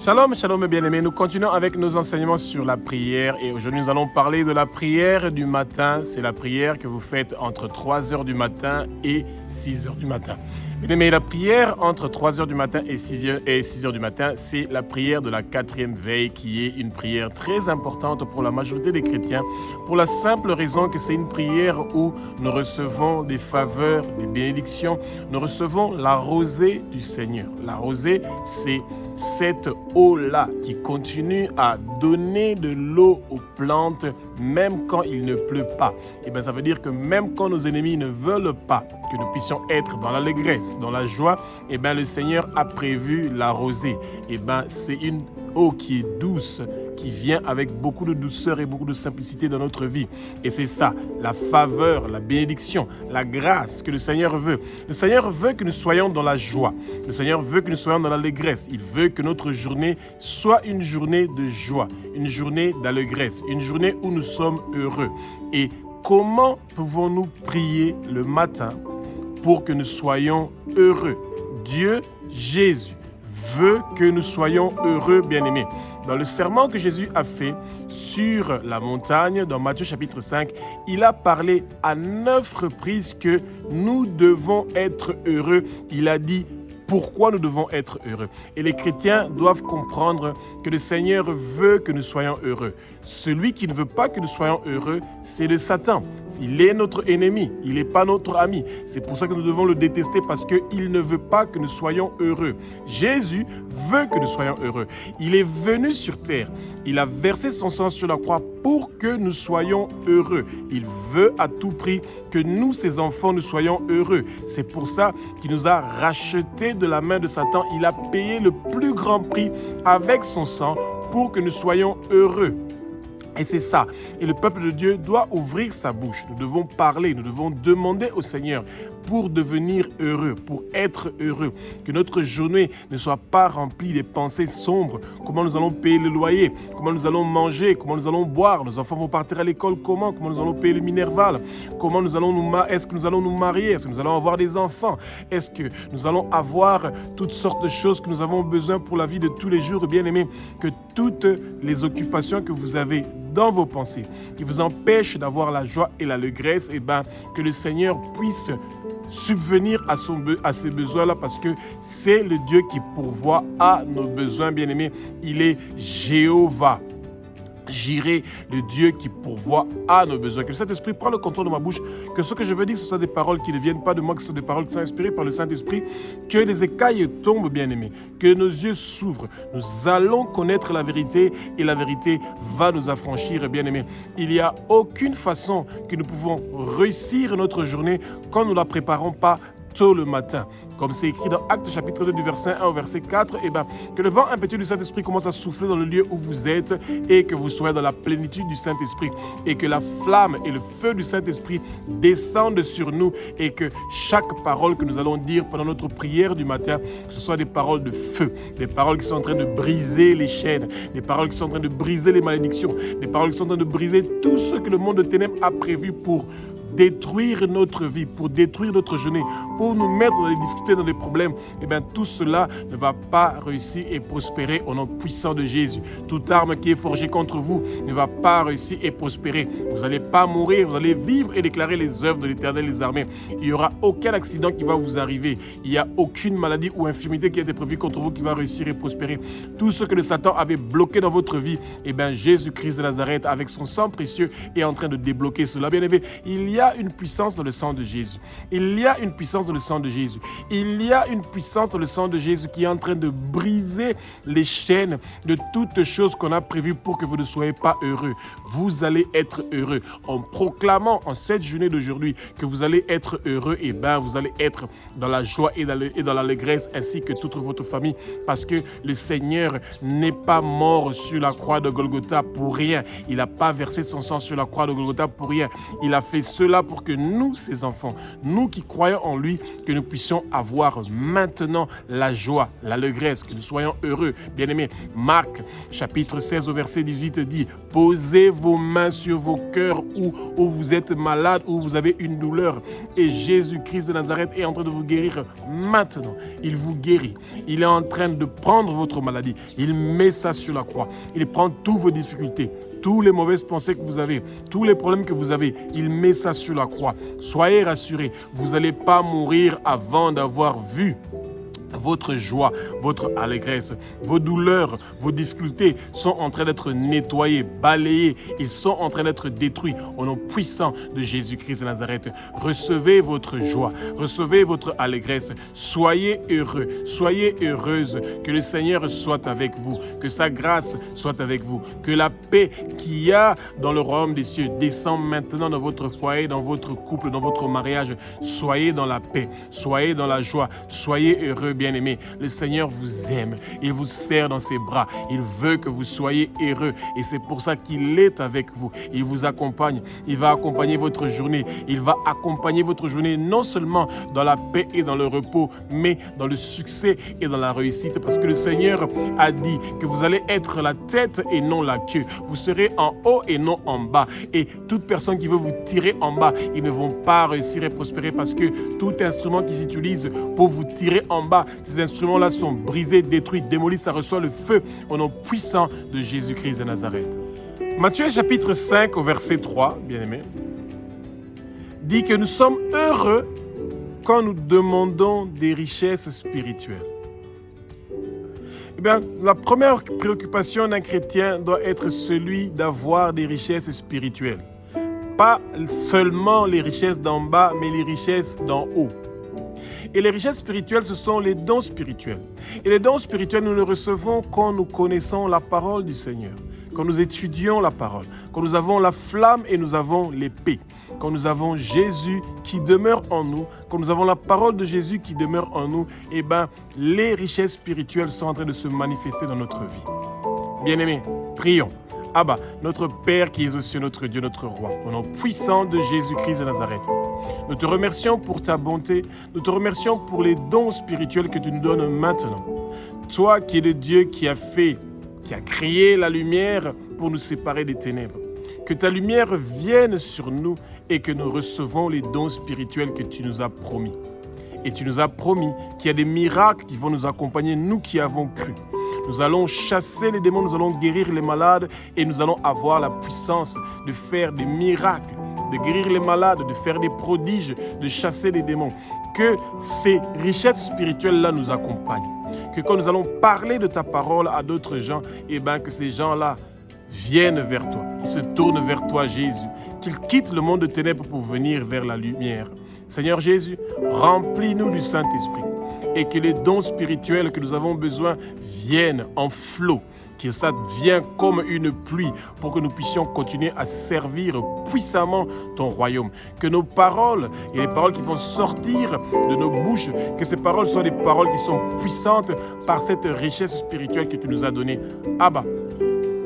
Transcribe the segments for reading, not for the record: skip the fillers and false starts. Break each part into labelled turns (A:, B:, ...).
A: Shalom, shalom mes bien-aimés, nous continuons avec nos enseignements sur la prière et aujourd'hui nous allons parler de la prière du matin. C'est la prière que vous faites entre 3h du matin et 6h du matin. Bien-aimés, la prière entre 3h du matin et 6h du matin, c'est la prière de la 4e veille qui est une prière très importante pour la majorité des chrétiens pour la simple raison que c'est une prière où nous recevons des faveurs, des bénédictions, nous recevons la rosée du Seigneur. La rosée, c'est cette eau-là qui continue à donner de l'eau aux plantes même quand il ne pleut pas. Et bien ça veut dire que même quand nos ennemis ne veulent pas que nous puissions être dans l'allégresse, dans la joie, et bien le Seigneur a prévu la rosée. Et bien c'est une eau qui est douce, qui vient avec beaucoup de douceur et beaucoup de simplicité dans notre vie. Et c'est ça, la faveur, la bénédiction, la grâce que le Seigneur veut. Le Seigneur veut que nous soyons dans la joie. Le Seigneur veut que nous soyons dans l'allégresse. Il veut que notre journée soit une journée de joie, une journée d'allégresse, une journée où nous sommes heureux. Et comment pouvons-nous prier le matin pour que nous soyons heureux? Dieu, Jésus, veut que nous soyons heureux, bien-aimés. Dans le serment que Jésus a fait sur la montagne, dans Matthieu chapitre 5, il a parlé à 9 reprises que nous devons être heureux. Il a dit pourquoi nous devons être heureux. Et les chrétiens doivent comprendre que le Seigneur veut que nous soyons heureux. Celui qui ne veut pas que nous soyons heureux, c'est le Satan. Il est notre ennemi, il n'est pas notre ami. C'est pour ça que nous devons le détester parce qu'il ne veut pas que nous soyons heureux. Jésus veut que nous soyons heureux. Il est venu sur terre. Il a versé son sang sur la croix pour que nous soyons heureux. Il veut à tout prix que nous, ses enfants, nous soyons heureux. C'est pour ça qu'il nous a rachetés de la main de Satan. Il a payé le plus grand prix avec son sang pour que nous soyons heureux. Et c'est ça. Et le peuple de Dieu doit ouvrir sa bouche. Nous devons parler, nous devons demander au Seigneur pour devenir heureux, pour être heureux. Que notre journée ne soit pas remplie des pensées sombres. Comment nous allons payer le loyer, comment nous allons manger, comment nous allons boire. Nos enfants vont partir à l'école comment nous allons payer le Minerval. Est-ce que nous allons nous marier, est-ce que nous allons avoir des enfants, est-ce que nous allons avoir toutes sortes de choses que nous avons besoin pour la vie de tous les jours. Bien-aimés, que toutes les occupations que vous avez dans vos pensées, qui vous empêchent d'avoir la joie et l'allégresse, que le Seigneur puisse subvenir à ces besoins-là parce que c'est le Dieu qui pourvoit à nos besoins, bien-aimés. Il est Jéhovah. J'irai, le Dieu qui pourvoit à nos besoins. Que le Saint-Esprit prenne le contrôle de ma bouche, que ce que je veux dire, ce soit des paroles qui ne viennent pas de moi, que ce soit des paroles qui sont inspirées par le Saint-Esprit, que les écailles tombent, bien-aimés, que nos yeux s'ouvrent. Nous allons connaître la vérité et la vérité va nous affranchir, bien-aimés. Il n'y a aucune façon que nous pouvons réussir notre journée quand nous ne la préparons pas tôt le matin. Comme c'est écrit dans Actes chapitre 2 du verset 1 au verset 4, que le vent impétueux du Saint-Esprit commence à souffler dans le lieu où vous êtes et que vous soyez dans la plénitude du Saint-Esprit et que la flamme et le feu du Saint-Esprit descendent sur nous et que chaque parole que nous allons dire pendant notre prière du matin, ce soit des paroles de feu, des paroles qui sont en train de briser les chaînes, des paroles qui sont en train de briser les malédictions, des paroles qui sont en train de briser tout ce que le monde de ténèbres a prévu pour détruire notre vie, pour détruire notre journée, pour nous mettre dans des difficultés, dans des problèmes, tout cela ne va pas réussir et prospérer au nom puissant de Jésus. Toute arme qui est forgée contre vous ne va pas réussir et prospérer. Vous n'allez pas mourir, vous allez vivre et déclarer les œuvres de l'Éternel des armées. Il n'y aura aucun accident qui va vous arriver. Il n'y a aucune maladie ou infirmité qui a été prévue contre vous qui va réussir et prospérer. Tout ce que le Satan avait bloqué dans votre vie, Jésus-Christ de Nazareth, avec son sang précieux, est en train de débloquer cela. Bien-aimé, il y a une puissance dans le sang de Jésus. Il y a une puissance dans le sang de Jésus. Il y a une puissance dans le sang de Jésus qui est en train de briser les chaînes de toutes choses qu'on a prévues pour que vous ne soyez pas heureux. Vous allez être heureux. En proclamant en cette journée d'aujourd'hui que vous allez être heureux, vous allez être dans la joie et dans l'allégresse ainsi que toute votre famille parce que le Seigneur n'est pas mort sur la croix de Golgotha pour rien. Il n'a pas versé son sang sur la croix de Golgotha pour rien. Il a fait cela cela pour que nous, ses enfants, nous qui croyons en lui, que nous puissions avoir maintenant la joie, l'allégresse, que nous soyons heureux. Bien-aimés, Marc, chapitre 16 au verset 18 dit, « Posez vos mains sur vos cœurs où vous êtes malade, où vous avez une douleur. Et Jésus-Christ de Nazareth est en train de vous guérir maintenant. Il vous guérit. Il est en train de prendre votre maladie. Il met ça sur la croix. Il prend toutes vos difficultés, toutes les mauvaises pensées que vous avez, tous les problèmes que vous avez. Il met ça sur la croix. Soyez rassurés, vous n'allez pas mourir avant d'avoir vu votre joie, votre allégresse, vos douleurs, vos difficultés sont en train d'être nettoyées, balayées. Ils sont en train d'être détruits au nom puissant de Jésus-Christ de Nazareth. Recevez votre joie, recevez votre allégresse. Soyez heureux, soyez heureuses. Que le Seigneur soit avec vous, que sa grâce soit avec vous, que la paix qu'il y a dans le royaume des cieux descend maintenant dans votre foyer, dans votre couple, dans votre mariage. Soyez dans la paix, soyez dans la joie, soyez heureux, bien-aimés. Le Seigneur vous aime, il vous serre dans ses bras, il veut que vous soyez heureux et c'est pour ça qu'il est avec vous. Il vous accompagne, il va accompagner votre journée, il va accompagner votre journée non seulement dans la paix et dans le repos, mais dans le succès et dans la réussite parce que le Seigneur a dit que vous allez être la tête et non la queue. Vous serez en haut et non en bas et toute personne qui veut vous tirer en bas, ils ne vont pas réussir et prospérer parce que tout instrument qu'ils utilisent pour vous tirer en bas, ces instruments-là sont brisés, détruits, démolis, ça reçoit le feu au nom puissant de Jésus-Christ de Nazareth. Matthieu chapitre 5 au verset 3, bien-aimé, dit que nous sommes heureux quand nous demandons des richesses spirituelles. Eh bien, la première préoccupation d'un chrétien doit être celui d'avoir des richesses spirituelles. Pas seulement les richesses d'en bas, mais les richesses d'en haut. Et les richesses spirituelles, ce sont les dons spirituels. Et les dons spirituels, nous les recevons quand nous connaissons la parole du Seigneur, quand nous étudions la parole, quand nous avons la flamme et nous avons l'épée, quand nous avons Jésus qui demeure en nous, quand nous avons la parole de Jésus qui demeure en nous, eh bien, les richesses spirituelles sont en train de se manifester dans notre vie. Bien-aimés, prions. Abba, notre Père qui es aux cieux, notre Dieu, notre Roi, au nom puissant de Jésus-Christ de Nazareth. Nous te remercions pour ta bonté, nous te remercions pour les dons spirituels que tu nous donnes maintenant. Toi qui es le Dieu qui a créé la lumière pour nous séparer des ténèbres. Que ta lumière vienne sur nous et que nous recevons les dons spirituels que tu nous as promis. Et tu nous as promis qu'il y a des miracles qui vont nous accompagner, nous qui avons cru. Nous allons chasser les démons, nous allons guérir les malades et nous allons avoir la puissance de faire des miracles, de guérir les malades, de faire des prodiges, de chasser les démons. Que ces richesses spirituelles-là nous accompagnent. Que quand nous allons parler de ta parole à d'autres gens, eh bien que ces gens-là viennent vers toi, qu'ils se tournent vers toi, Jésus, qu'ils quittent le monde de ténèbres pour venir vers la lumière. Seigneur Jésus, remplis-nous du Saint-Esprit et que les dons spirituels que nous avons besoin viennent en flot, que ça vienne comme une pluie pour que nous puissions continuer à servir puissamment ton royaume. Que nos paroles et les paroles qui vont sortir de nos bouches, que ces paroles soient des paroles qui sont puissantes par cette richesse spirituelle que tu nous as donnée. Abba,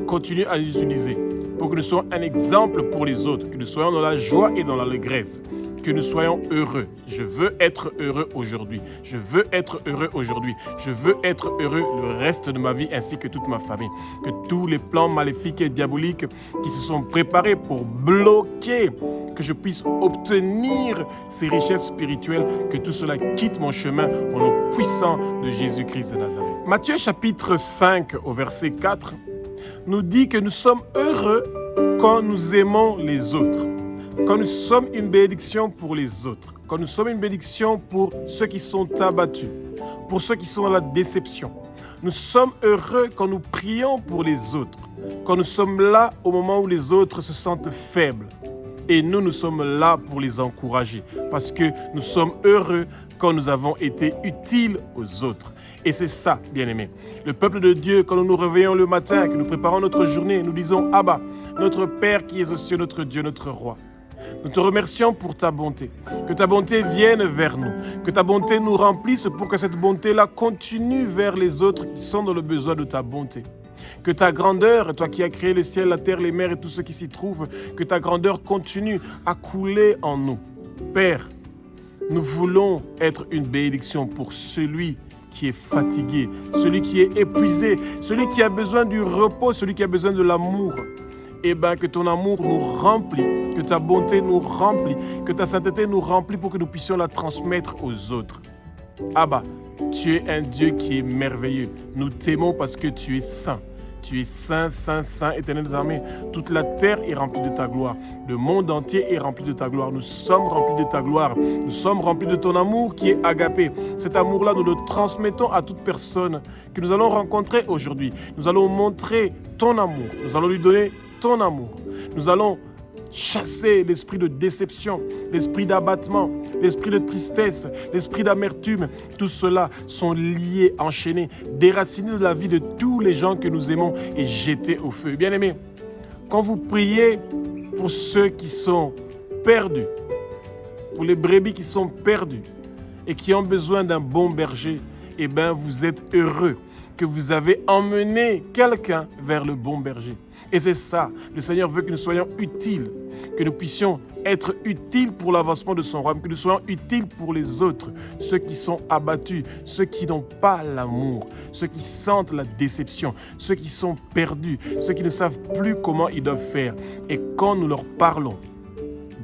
A: continue à nous utiliser pour que nous soyons un exemple pour les autres, que nous soyons dans la joie et dans l'allégresse. Que nous soyons heureux. Je veux être heureux aujourd'hui. Je veux être heureux aujourd'hui. Je veux être heureux le reste de ma vie ainsi que toute ma famille. Que tous les plans maléfiques et diaboliques qui se sont préparés pour bloquer, que je puisse obtenir ces richesses spirituelles, que tout cela quitte mon chemin au nom puissant de Jésus-Christ de Nazareth. Matthieu chapitre 5 au verset 4 nous dit que nous sommes heureux quand nous aimons les autres. Quand nous sommes une bénédiction pour les autres, quand nous sommes une bénédiction pour ceux qui sont abattus, pour ceux qui sont dans la déception. Nous sommes heureux quand nous prions pour les autres, quand nous sommes là au moment où les autres se sentent faibles. Et nous sommes là pour les encourager, parce que nous sommes heureux quand nous avons été utiles aux autres. Et c'est ça, bien-aimés. Le peuple de Dieu, quand nous nous réveillons le matin, que nous préparons notre journée, nous disons « Abba, notre Père qui es aux cieux, notre Dieu, notre Roi ». Nous te remercions pour ta bonté, que ta bonté vienne vers nous, que ta bonté nous remplisse pour que cette bonté-là continue vers les autres qui sont dans le besoin de ta bonté. Que ta grandeur, toi qui as créé le ciel, la terre, les mers et tout ce qui s'y trouve, que ta grandeur continue à couler en nous. Père, nous voulons être une bénédiction pour celui qui est fatigué, celui qui est épuisé, celui qui a besoin du repos, celui qui a besoin de l'amour. Eh bien, que ton amour nous remplit, que ta bonté nous remplit, que ta sainteté nous remplit pour que nous puissions la transmettre aux autres. Abba, tu es un Dieu qui est merveilleux. Nous t'aimons parce que tu es saint. Tu es saint, saint, saint, éternel des armées. Toute la terre est remplie de ta gloire. Le monde entier est rempli de ta gloire. Nous sommes remplis de ta gloire. Nous sommes remplis de ton amour qui est agapé. Cet amour-là, nous le transmettons à toute personne que nous allons rencontrer aujourd'hui. Nous allons montrer ton amour. Nous allons lui donner ton amour. Nous allons chasser l'esprit de déception, l'esprit d'abattement, l'esprit de tristesse, l'esprit d'amertume. Tout cela sont liés, enchaînés, déracinés de la vie de tous les gens que nous aimons et jetés au feu. Bien-aimés, quand vous priez pour ceux qui sont perdus, pour les brebis qui sont perdus et qui ont besoin d'un bon berger, eh bien, vous êtes heureux que vous avez emmené quelqu'un vers le bon berger. Et c'est ça, le Seigneur veut que nous soyons utiles, que nous puissions être utiles pour l'avancement de son royaume, que nous soyons utiles pour les autres, ceux qui sont abattus, ceux qui n'ont pas l'amour, ceux qui sentent la déception, ceux qui sont perdus, ceux qui ne savent plus comment ils doivent faire. Et quand nous leur parlons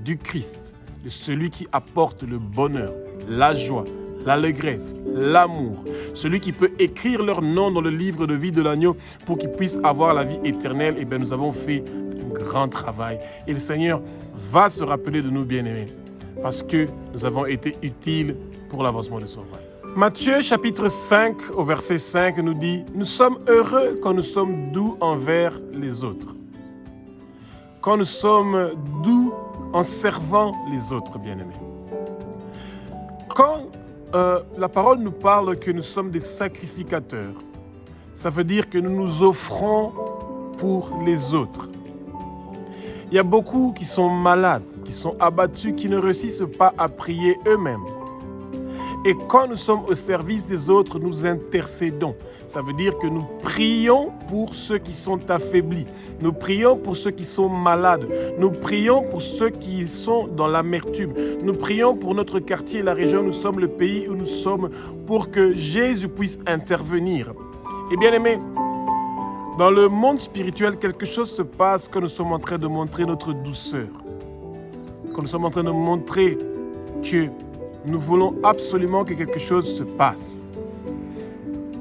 A: du Christ, de celui qui apporte le bonheur, la joie, l'allégresse, l'amour, celui qui peut écrire leur nom dans le livre de vie de l'agneau pour qu'ils puissent avoir la vie éternelle, eh bien nous avons fait un grand travail. Et le Seigneur va se rappeler de nous, bien-aimés, parce que nous avons été utiles pour l'avancement de son royaume. Matthieu chapitre 5 au verset 5 nous dit « Nous sommes heureux quand nous sommes doux envers les autres. » Quand nous sommes doux en servant les autres, bien-aimés. Quand la parole nous parle que nous sommes des sacrificateurs, ça veut dire que nous nous offrons pour les autres. Il y a beaucoup qui sont malades, qui sont abattus, qui ne réussissent pas à prier eux-mêmes. Et quand nous sommes au service des autres, nous intercédons. Ça veut dire que nous prions pour ceux qui sont affaiblis. Nous prions pour ceux qui sont malades. Nous prions pour ceux qui sont dans l'amertume. Nous prions pour notre quartier, la région où nous sommes, le pays où nous sommes, pour que Jésus puisse intervenir. Et bien aimés, dans le monde spirituel, quelque chose se passe quand nous sommes en train de montrer notre douceur. Quand nous sommes en train de montrer que nous voulons absolument que quelque chose se passe.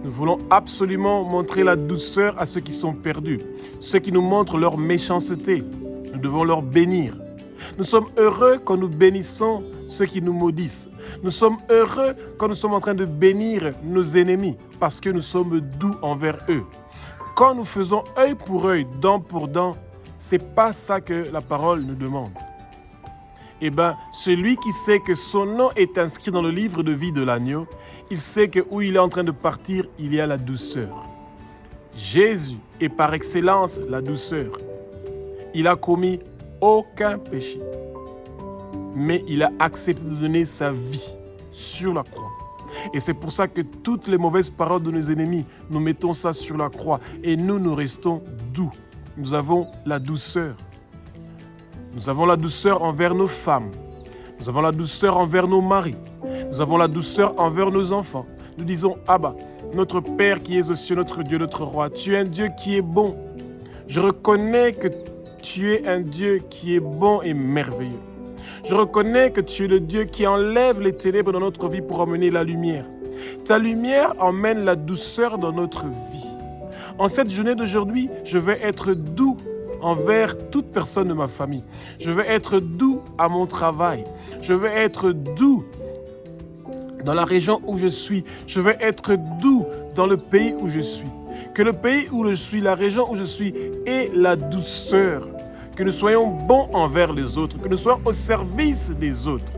A: Nous voulons absolument montrer la douceur à ceux qui sont perdus, ceux qui nous montrent leur méchanceté. Nous devons leur bénir. Nous sommes heureux quand nous bénissons ceux qui nous maudissent. Nous sommes heureux quand nous sommes en train de bénir nos ennemis parce que nous sommes doux envers eux. Quand nous faisons œil pour œil, dent pour dent, ce n'est pas ça que la parole nous demande. Eh bien, celui qui sait que son nom est inscrit dans le livre de vie de l'agneau, il sait que où il est en train de partir, il y a la douceur. Jésus est par excellence la douceur. Il a commis aucun péché, mais il a accepté de donner sa vie sur la croix. Et c'est pour ça que toutes les mauvaises paroles de nos ennemis, nous mettons ça sur la croix et nous restons doux. Nous avons la douceur. Nous avons la douceur envers nos femmes. Nous avons la douceur envers nos maris. Nous avons la douceur envers nos enfants. Nous disons, Abba, notre Père qui es aux cieux, notre Dieu, notre Roi, tu es un Dieu qui est bon. Je reconnais que tu es un Dieu qui est bon et merveilleux. Je reconnais que tu es le Dieu qui enlève les ténèbres dans notre vie pour emmener la lumière. Ta lumière emmène la douceur dans notre vie. En cette journée d'aujourd'hui, je vais être doux envers toute personne de ma famille. Je vais être doux à mon travail. Je vais être doux dans la région où je suis. Je vais être doux dans le pays où je suis. Que le pays où je suis, la région où je suis, ait la douceur. Que nous soyons bons envers les autres. Que nous soyons au service des autres.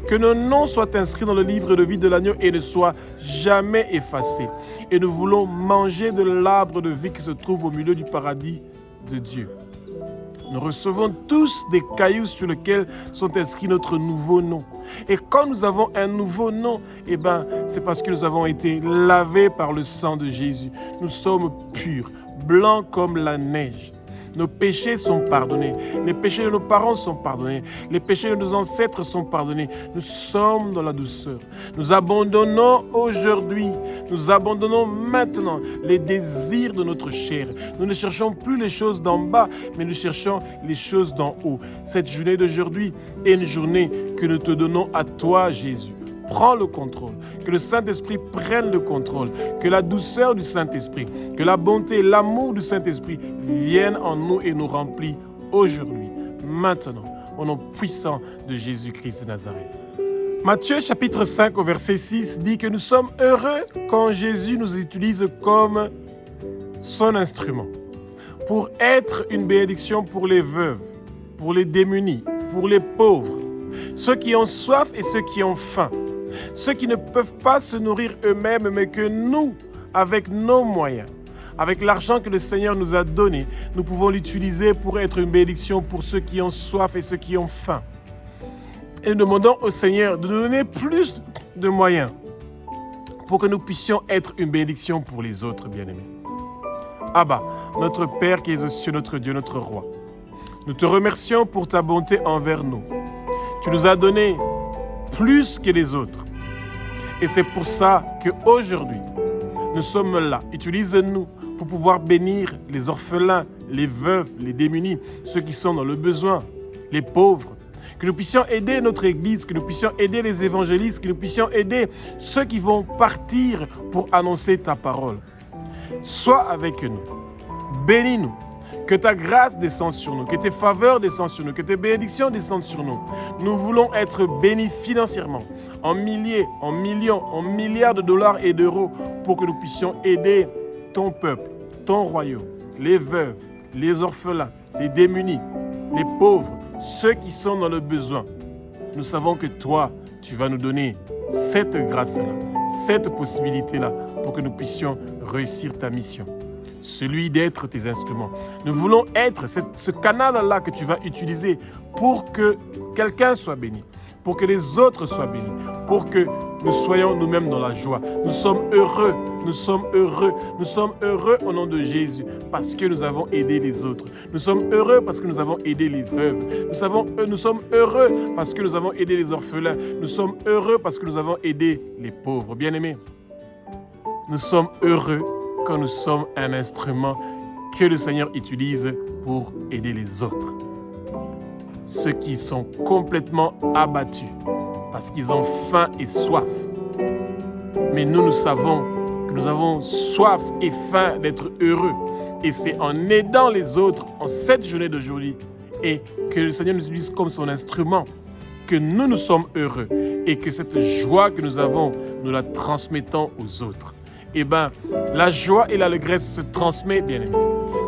A: Que nos noms soient inscrits dans le livre de vie de l'agneau et ne soient jamais effacés. Et nous voulons manger de l'arbre de vie qui se trouve au milieu du paradis de Dieu. Nous recevons tous des cailloux sur lesquels sont inscrits notre nouveau nom. Et quand nous avons un nouveau nom, eh ben, c'est parce que nous avons été lavés par le sang de Jésus. Nous sommes purs, blancs comme la neige. Nos péchés sont pardonnés. Les péchés de nos parents sont pardonnés. Les péchés de nos ancêtres sont pardonnés. Nous sommes dans la douceur. Nous abandonnons aujourd'hui, nous abandonnons maintenant les désirs de notre chair. Nous ne cherchons plus les choses d'en bas, mais nous cherchons les choses d'en haut. Cette journée d'aujourd'hui est une journée que nous te donnons à toi, Jésus. Prends le contrôle, que le Saint-Esprit prenne le contrôle, que la douceur du Saint-Esprit, que la bonté, l'amour du Saint-Esprit viennent en nous et nous remplissent aujourd'hui, maintenant, au nom puissant de Jésus-Christ de Nazareth. Matthieu chapitre 5 au verset 6 dit que nous sommes heureux quand Jésus nous utilise comme son instrument pour être une bénédiction pour les veuves, pour les démunis, pour les pauvres, ceux qui ont soif et ceux qui ont faim. Ceux qui ne peuvent pas se nourrir eux-mêmes, mais que nous, avec nos moyens, avec l'argent que le Seigneur nous a donné, nous pouvons l'utiliser pour être une bénédiction pour ceux qui ont soif et ceux qui ont faim. Et nous demandons au Seigneur de nous donner plus de moyens pour que nous puissions être une bénédiction pour les autres, bien-aimés. Abba, notre Père qui es aux cieux, notre Dieu, notre Roi, nous te remercions pour ta bonté envers nous. Tu nous as donné plus que les autres. Et c'est pour ça qu'aujourd'hui, nous sommes là. Utilise-nous pour pouvoir bénir les orphelins, les veuves, les démunis, ceux qui sont dans le besoin, les pauvres. Que nous puissions aider notre Église, que nous puissions aider les évangélistes, que nous puissions aider ceux qui vont partir pour annoncer ta parole. Sois avec nous. Bénis-nous. Que ta grâce descende sur nous, que tes faveurs descendent sur nous, que tes bénédictions descendent sur nous. Nous voulons être bénis financièrement, en milliers, en millions, en milliards de dollars et d'euros pour que nous puissions aider ton peuple, ton royaume, les veuves, les orphelins, les démunis, les pauvres, ceux qui sont dans le besoin. Nous savons que toi, tu vas nous donner cette grâce-là, cette possibilité-là pour que nous puissions réussir ta mission. Celui d'être tes instruments. Nous voulons être ce canal-là que tu vas utiliser pour que quelqu'un soit béni, pour que les autres soient bénis, pour que nous soyons nous-mêmes dans la joie. Nous sommes heureux, nous sommes heureux, nous sommes heureux au nom de Jésus parce que nous avons aidé les autres. Nous sommes heureux parce que nous avons aidé les veuves. Nous sommes heureux parce que nous avons aidé les orphelins. Nous sommes heureux parce que nous avons aidé les pauvres. Bien-aimés, nous sommes heureux quand nous sommes un instrument que le Seigneur utilise pour aider les autres. Ceux qui sont complètement abattus parce qu'ils ont faim et soif. Mais nous savons que nous avons soif et faim d'être heureux. Et c'est en aidant les autres en cette journée d'aujourd'hui et que le Seigneur nous utilise comme son instrument que nous sommes heureux et que cette joie que nous avons, nous la transmettons aux autres. Eh bien, la joie et l'allégresse se transmettent, bien-aimés.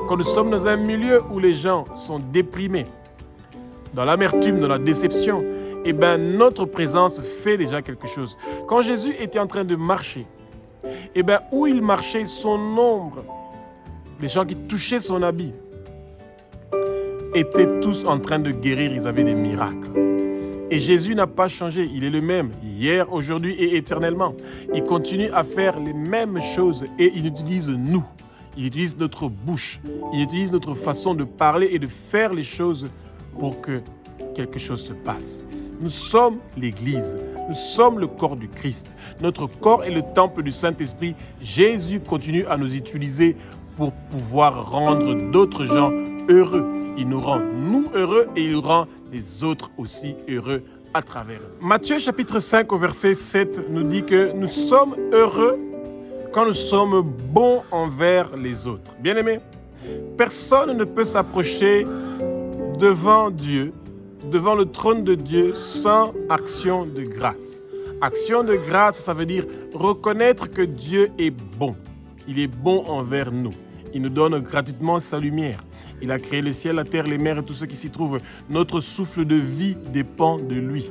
A: Quand nous sommes dans un milieu où les gens sont déprimés, dans l'amertume, dans la déception, eh bien, notre présence fait déjà quelque chose. Quand Jésus était en train de marcher, eh bien, où il marchait, son ombre, les gens qui touchaient son habit, étaient tous en train de guérir, ils avaient des miracles. Et Jésus n'a pas changé, il est le même, hier, aujourd'hui et éternellement. Il continue à faire les mêmes choses et il utilise nous. Il utilise notre bouche, il utilise notre façon de parler et de faire les choses pour que quelque chose se passe. Nous sommes l'Église, nous sommes le corps du Christ. Notre corps est le temple du Saint-Esprit. Jésus continue à nous utiliser pour pouvoir rendre d'autres gens heureux. Il nous rend nous heureux et il rend les autres aussi heureux à travers eux. Matthieu chapitre 5 au verset 7 nous dit que nous sommes heureux quand nous sommes bons envers les autres. Bien-aimés, personne ne peut s'approcher devant Dieu, devant le trône de Dieu sans action de grâce. Action de grâce, ça veut dire reconnaître que Dieu est bon. Il est bon envers nous. Il nous donne gratuitement sa lumière. Il a créé le ciel, la terre, les mers et tout ce qui s'y trouve. Notre souffle de vie dépend de lui.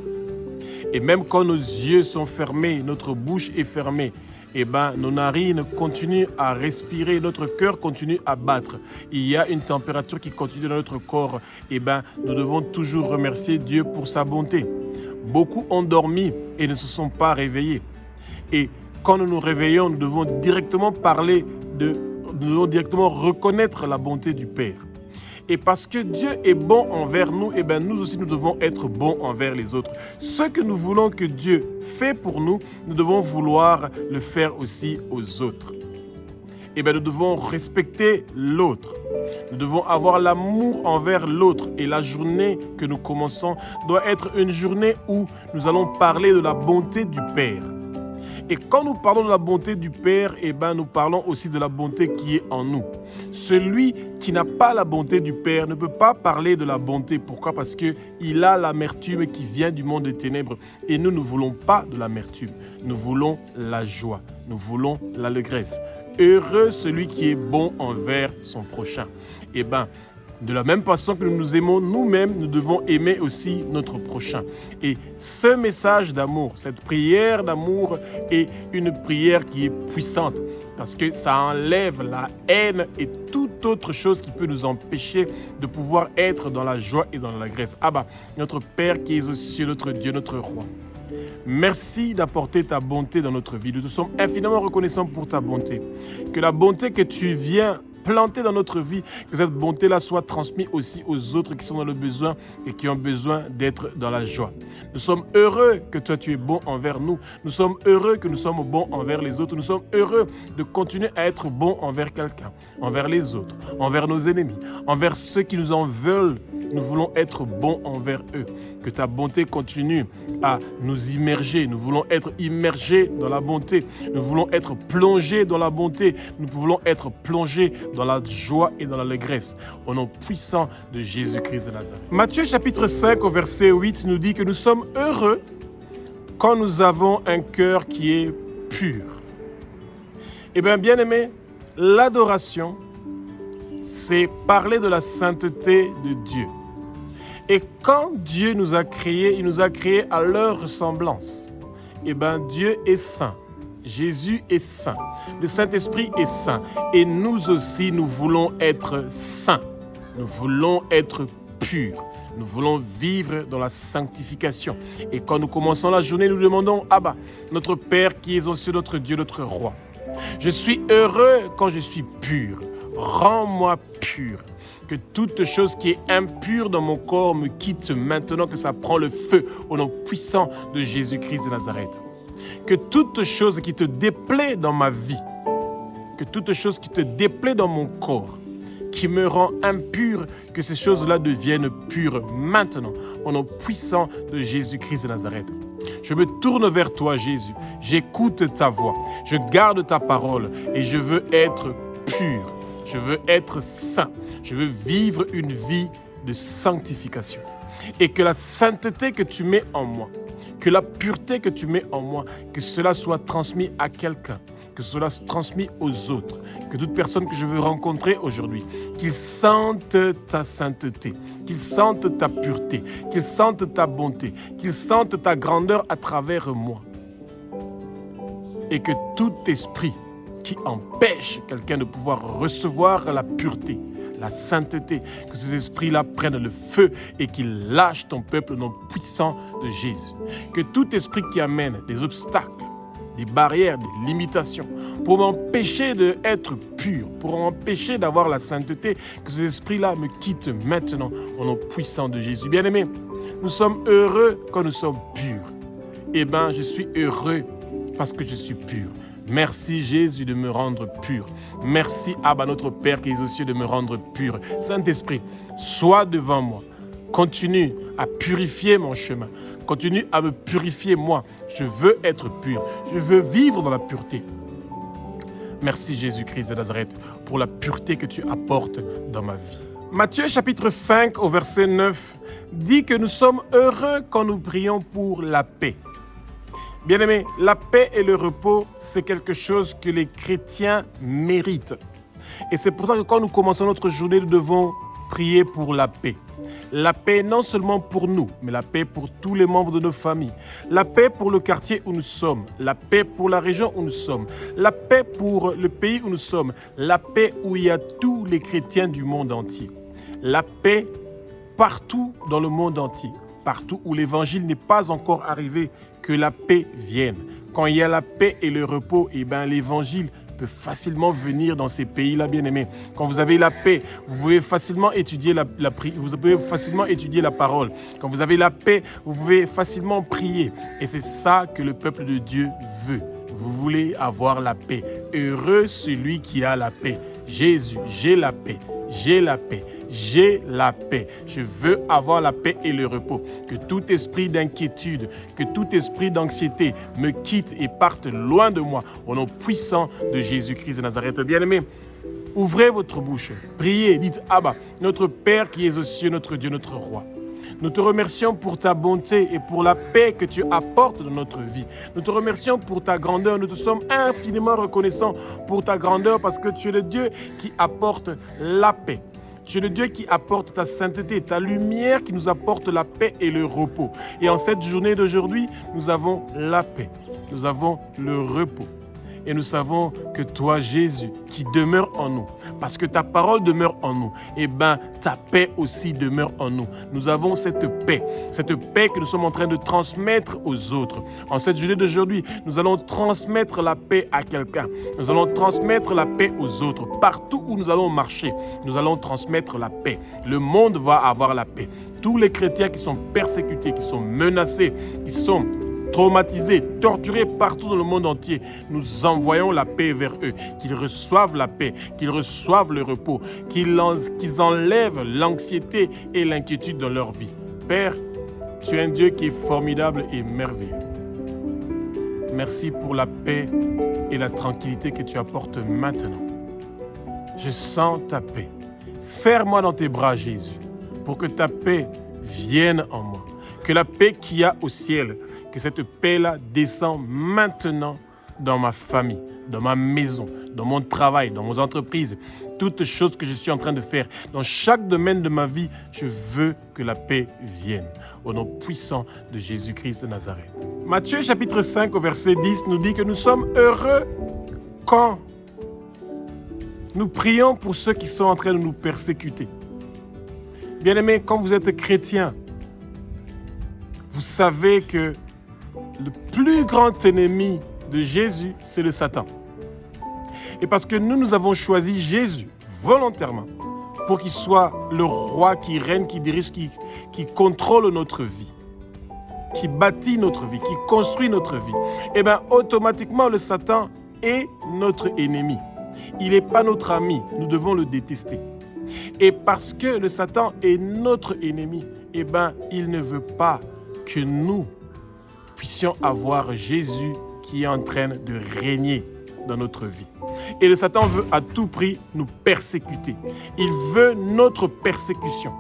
A: Et même quand nos yeux sont fermés, notre bouche est fermée, eh ben, nos narines continuent à respirer, notre cœur continue à battre. Il y a une température qui continue dans notre corps. Eh ben, nous devons toujours remercier Dieu pour sa bonté. Beaucoup ont dormi et ne se sont pas réveillés. Et quand nous nous réveillons, nous devons directement parler devons directement reconnaître la bonté du Père. Et parce que Dieu est bon envers nous, eh bien nous aussi nous devons être bons envers les autres. Ce que nous voulons que Dieu fait pour nous, nous devons vouloir le faire aussi aux autres. Eh bien nous devons respecter l'autre. Nous devons avoir l'amour envers l'autre. Et la journée que nous commençons doit être une journée où nous allons parler de la bonté du Père. Et quand nous parlons de la bonté du Père, eh bien, nous parlons aussi de la bonté qui est en nous. Celui qui n'a pas la bonté du Père ne peut pas parler de la bonté. Pourquoi? Parce qu'il a l'amertume qui vient du monde des ténèbres. Et nous ne voulons pas de l'amertume. Nous voulons la joie. Nous voulons l'allégresse. Heureux celui qui est bon envers son prochain. Eh bien, de la même façon que nous nous aimons nous-mêmes, nous devons aimer aussi notre prochain. Et ce message d'amour, cette prière d'amour est une prière qui est puissante parce que ça enlève la haine et toute autre chose qui peut nous empêcher de pouvoir être dans la joie et dans l'allégresse. Abba, notre Père qui es aux cieux, notre Dieu, notre Roi. Merci d'apporter ta bonté dans notre vie. Nous te sommes infiniment reconnaissants pour ta bonté. Que la bonté que tu viens planter dans notre vie, que cette bonté-là soit transmise aussi aux autres qui sont dans le besoin et qui ont besoin d'être dans la joie. Nous sommes heureux que toi tu es bon envers nous. Nous sommes heureux que nous sommes bons envers les autres. Nous sommes heureux de continuer à être bons envers quelqu'un, envers les autres, envers nos ennemis, envers ceux qui nous en veulent. Nous voulons être bons envers eux. Que ta bonté continue à nous immerger. Nous voulons être immergés dans la bonté. Nous voulons être plongés dans la bonté. Nous voulons être plongés dans la joie et dans l'allégresse. Au nom puissant de Jésus-Christ de Nazareth. Matthieu chapitre 5 au verset 8 nous dit que nous sommes heureux quand nous avons un cœur qui est pur. Eh bien, bien-aimés, l'adoration, c'est parler de la sainteté de Dieu. Et quand Dieu nous a créés, il nous a créés à leur ressemblance. Eh bien, Dieu est saint. Jésus est saint. Le Saint-Esprit est saint. Et nous aussi, nous voulons être saints. Nous voulons être purs. Nous voulons vivre dans la sanctification. Et quand nous commençons la journée, nous demandons, Abba, notre Père qui est aux cieux, notre Dieu, notre Roi. Je suis heureux quand je suis pur. Rends-moi pur. Que toute chose qui est impure dans mon corps me quitte maintenant, que ça prend le feu au nom puissant de Jésus-Christ de Nazareth. Que toute chose qui te déplaît dans ma vie, que toute chose qui te déplaît dans mon corps, qui me rend impur, que ces choses-là deviennent pures maintenant, au nom puissant de Jésus-Christ de Nazareth. Je me tourne vers toi, Jésus. J'écoute ta voix. Je garde ta parole et je veux être pur. Je veux être saint. Je veux vivre une vie de sanctification. Et que la sainteté que tu mets en moi, que la pureté que tu mets en moi, que cela soit transmis à quelqu'un, que cela soit transmis aux autres, que toute personne que je veux rencontrer aujourd'hui, qu'ils sentent ta sainteté, qu'ils sentent ta pureté, qu'ils sentent ta bonté, qu'ils sentent ta grandeur à travers moi. Et que tout esprit qui empêche quelqu'un de pouvoir recevoir la pureté, la sainteté, que ces esprits-là prennent le feu et qu'ils lâchent ton peuple au nom puissant de Jésus. Que tout esprit qui amène des obstacles, des barrières, des limitations, pour m'empêcher d'être pur, pour m'empêcher d'avoir la sainteté, que ces esprits-là me quittent maintenant au nom puissant de Jésus. Bien-aimés, nous sommes heureux quand nous sommes purs. Eh bien, je suis heureux parce que je suis pur. Merci Jésus de me rendre pur. Merci Abba notre Père qui est aux cieux de me rendre pur. Saint-Esprit, sois devant moi. Continue à purifier mon chemin. Continue à me purifier moi. Je veux être pur. Je veux vivre dans la pureté. Merci Jésus-Christ de Nazareth pour la pureté que tu apportes dans ma vie. Matthieu chapitre 5 au verset 9 dit que nous sommes heureux quand nous prions pour la paix. Bien-aimés, la paix et le repos, c'est quelque chose que les chrétiens méritent. Et c'est pour ça que quand nous commençons notre journée, nous devons prier pour la paix. La paix non seulement pour nous, mais la paix pour tous les membres de nos familles. La paix pour le quartier où nous sommes. La paix pour la région où nous sommes. La paix pour le pays où nous sommes. La paix où il y a tous les chrétiens du monde entier. La paix partout dans le monde entier. Partout où l'évangile n'est pas encore arrivé, que la paix vienne. Quand il y a la paix et le repos, eh bien, l'évangile peut facilement venir dans ces pays-là, bien-aimés. Quand vous avez la paix, vous pouvez facilement étudier vous pouvez facilement étudier la parole. Quand vous avez la paix, vous pouvez facilement prier. Et c'est ça que le peuple de Dieu veut. Vous voulez avoir la paix. Heureux celui qui a la paix. Jésus, j'ai la paix, j'ai la paix. J'ai la paix. Je veux avoir la paix et le repos. Que tout esprit d'inquiétude, que tout esprit d'anxiété me quitte et parte loin de moi. Au nom puissant de Jésus-Christ de Nazareth. Bien-aimés, ouvrez votre bouche. Priez, dites Abba, notre Père qui es aux cieux, notre Dieu, notre Roi. Nous te remercions pour ta bonté et pour la paix que tu apportes dans notre vie. Nous te remercions pour ta grandeur. Nous te sommes infiniment reconnaissants pour ta grandeur parce que tu es le Dieu qui apporte la paix. Tu es le Dieu qui apporte ta sainteté, ta lumière qui nous apporte la paix et le repos. Et en cette journée d'aujourd'hui, nous avons la paix, nous avons le repos. Et nous savons que toi, Jésus, qui demeure en nous, parce que ta parole demeure en nous, eh bien, ta paix aussi demeure en nous. Nous avons cette paix que nous sommes en train de transmettre aux autres. En cette journée d'aujourd'hui, nous allons transmettre la paix à quelqu'un. Nous allons transmettre la paix aux autres. Partout où nous allons marcher, nous allons transmettre la paix. Le monde va avoir la paix. Tous les chrétiens qui sont persécutés, qui sont menacés, qui sont traumatisés, torturés partout dans le monde entier, nous envoyons la paix vers eux, qu'ils reçoivent la paix, qu'ils reçoivent le repos, qu'ils enlèvent l'anxiété et l'inquiétude dans leur vie. Père, tu es un Dieu qui est formidable et merveilleux. Merci pour la paix et la tranquillité que tu apportes maintenant. Je sens ta paix. Serre-moi dans tes bras, Jésus, pour que ta paix vienne en moi. Que la paix qu'il y a au ciel, que cette paix-là descend maintenant dans ma famille, dans ma maison, dans mon travail, dans mon entreprise, toutes choses que je suis en train de faire. Dans chaque domaine de ma vie, je veux que la paix vienne. Au nom puissant de Jésus-Christ de Nazareth. Matthieu chapitre 5 au verset 10 nous dit que nous sommes heureux quand nous prions pour ceux qui sont en train de nous persécuter. Bien-aimés, quand vous êtes chrétien, vous savez que le plus grand ennemi de Jésus, c'est le Satan. Et parce que nous avons choisi Jésus volontairement pour qu'il soit le roi qui règne, qui dirige, qui contrôle notre vie, qui bâtit notre vie, qui construit notre vie, et bien automatiquement le Satan est notre ennemi. Il n'est pas notre ami, nous devons le détester. Et parce que le Satan est notre ennemi, eh bien il ne veut pas que nous puissions avoir Jésus qui est en train de régner dans notre vie. Et le Satan veut à tout prix nous persécuter. Il veut notre persécution.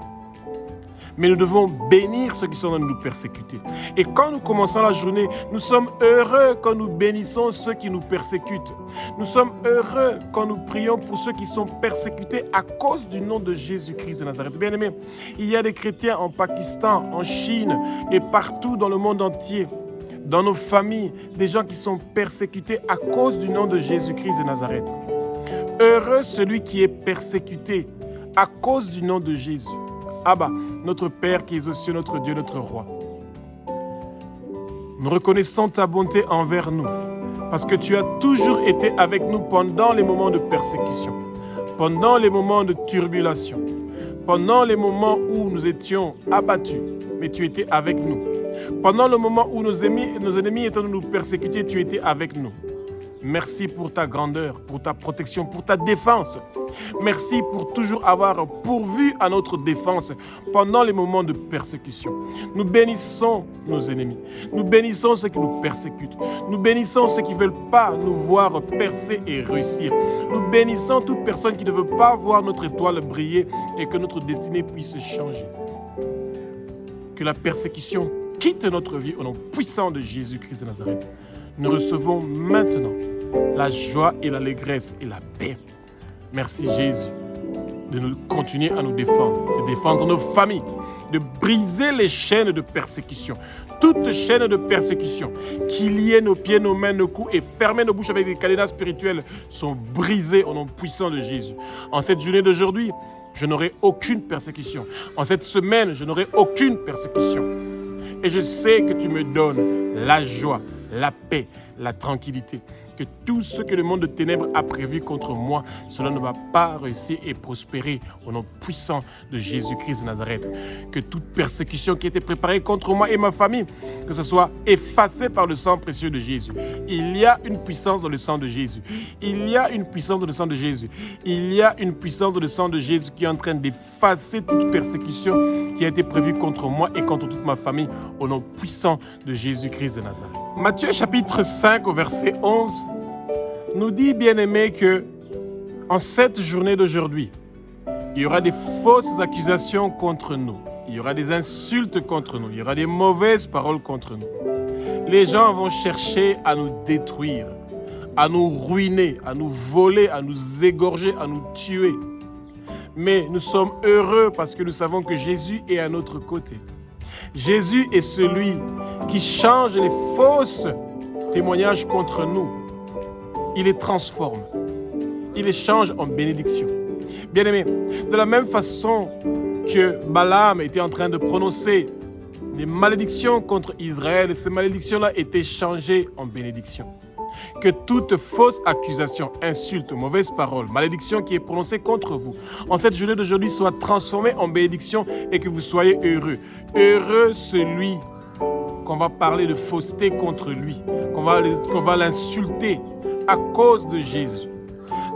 A: Mais nous devons bénir ceux qui sont en train de nous persécuter. Et quand nous commençons la journée, nous sommes heureux quand nous bénissons ceux qui nous persécutent. Nous sommes heureux quand nous prions pour ceux qui sont persécutés à cause du nom de Jésus-Christ de Nazareth. Bien-aimés, il y a des chrétiens en Pakistan, en Chine et partout dans le monde entier, dans nos familles, des gens qui sont persécutés à cause du nom de Jésus-Christ de Nazareth. Heureux celui qui est persécuté à cause du nom de Jésus. Abba, notre Père qui es aux cieux, notre Dieu, notre Roi. Nous reconnaissons ta bonté envers nous, parce que tu as toujours été avec nous pendant les moments de persécution, pendant les moments de turbulation, pendant les moments où nous étions abattus, mais tu étais avec nous. Pendant le moment où nos ennemis étaient nous persécuter, tu étais avec nous. Merci pour ta grandeur, pour ta protection, pour ta défense. Merci pour toujours avoir pourvu à notre défense pendant les moments de persécution. Nous bénissons nos ennemis. Nous bénissons ceux qui nous persécutent. Nous bénissons ceux qui ne veulent pas nous voir percer et réussir. Nous bénissons toute personne qui ne veut pas voir notre étoile briller et que notre destinée puisse changer. Que la persécution quitte notre vie au nom puissant de Jésus-Christ de Nazareth. Nous recevons maintenant la joie et l'allégresse et la paix. Merci Jésus de nous continuer à nous défendre, de défendre nos familles, de briser les chaînes de persécution. Toutes chaînes de persécution qui liaient nos pieds, nos mains, nos coups et fermaient nos bouches avec des cadenas spirituels sont brisées au nom puissant de Jésus. En cette journée d'aujourd'hui, je n'aurai aucune persécution. En cette semaine, je n'aurai aucune persécution. Et je sais que tu me donnes la joie, la paix, la tranquillité. Que tout ce que le monde de ténèbres a prévu contre moi, cela ne va pas réussir et prospérer au nom puissant de Jésus-Christ de Nazareth. Que toute persécution qui était préparée contre moi et ma famille, que ce soit effacée par le sang précieux de Jésus. Il y a une puissance dans le sang de Jésus. Il y a une puissance dans le sang de Jésus. Il y a une puissance dans le sang de Jésus qui est en train d'effacer toute persécution qui a été prévue contre moi et contre toute ma famille au nom puissant de Jésus-Christ de Nazareth. Matthieu chapitre 5 au verset 11 nous dit, bien-aimés, que en cette journée d'aujourd'hui, il y aura des fausses accusations contre nous. Il y aura des insultes contre nous. Il y aura des mauvaises paroles contre nous. Les gens vont chercher à nous détruire, à nous ruiner, à nous voler, à nous égorger, à nous tuer. Mais nous sommes heureux parce que nous savons que Jésus est à notre côté. Jésus est celui qui change les fausses témoignages contre nous. Il les transforme. Il les change en bénédiction. Bien-aimés, de la même façon que Balaam était en train de prononcer des malédictions contre Israël, ces malédictions-là étaient changées en bénédiction. Que toute fausse accusation, insulte, mauvaise parole, malédiction qui est prononcée contre vous, en cette journée d'aujourd'hui, soit transformée en bénédiction et que vous soyez heureux. Heureux celui qu'on va parler de fausseté contre lui, qu'on va l'insulter à cause de Jésus.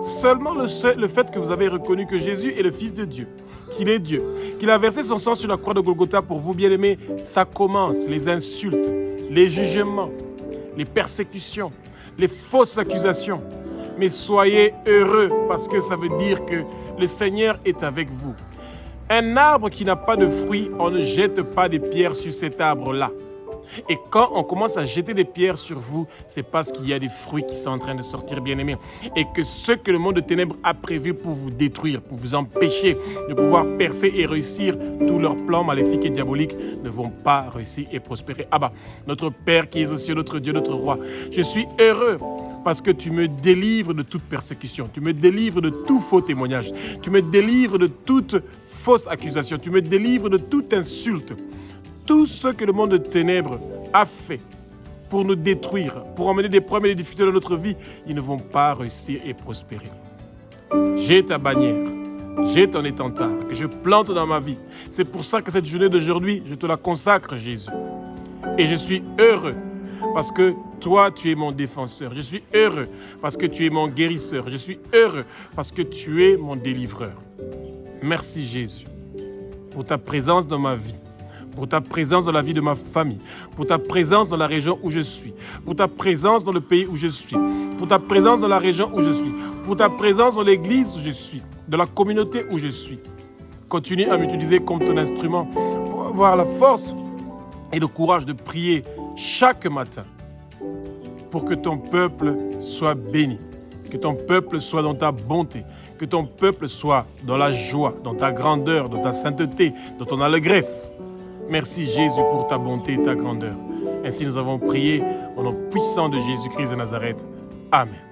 A: Seulement le fait que vous avez reconnu que Jésus est le Fils de Dieu, qu'il est Dieu, qu'il a versé son sang sur la croix de Golgotha pour vous, bien-aimés, ça commence, les insultes, les jugements, les persécutions, les fausses accusations. Mais soyez heureux parce que ça veut dire que le Seigneur est avec vous. Un arbre qui n'a pas de fruits, on ne jette pas des pierres sur cet arbre-là. Et quand on commence à jeter des pierres sur vous, c'est parce qu'il y a des fruits qui sont en train de sortir, bien-aimés. Et que ce que le monde de ténèbres a prévu pour vous détruire, pour vous empêcher de pouvoir percer et réussir, tous leurs plans maléfiques et diaboliques ne vont pas réussir et prospérer. Abba, notre Père qui est aux cieux, notre Dieu, notre Roi, je suis heureux parce que tu me délivres de toute persécution, tu me délivres de tout faux témoignage, tu me délivres de toute fausse accusation, tu me délivres de toute insulte. Tout ce que le monde de ténèbres a fait pour nous détruire, pour emmener des problèmes et des difficultés dans notre vie, ils ne vont pas réussir et prospérer. J'ai ta bannière, j'ai ton étendard que je plante dans ma vie. C'est pour ça que cette journée d'aujourd'hui, je te la consacre, Jésus. Et je suis heureux parce que toi, tu es mon défenseur. Je suis heureux parce que tu es mon guérisseur. Je suis heureux parce que tu es mon délivreur. Merci, Jésus, pour ta présence dans ma vie, pour ta présence dans la vie de ma famille, pour ta présence dans la région où je suis, pour ta présence dans le pays où je suis, pour ta présence dans la région où je suis, pour ta présence dans l'église où je suis, dans la communauté où je suis. Continue à m'utiliser comme ton instrument pour avoir la force et le courage de prier chaque matin pour que ton peuple soit béni, que ton peuple soit dans ta bonté, que ton peuple soit dans la joie, dans ta grandeur, dans ta sainteté, dans ton allégresse. Merci Jésus pour ta bonté et ta grandeur. Ainsi nous avons prié au nom puissant de Jésus-Christ de Nazareth. Amen.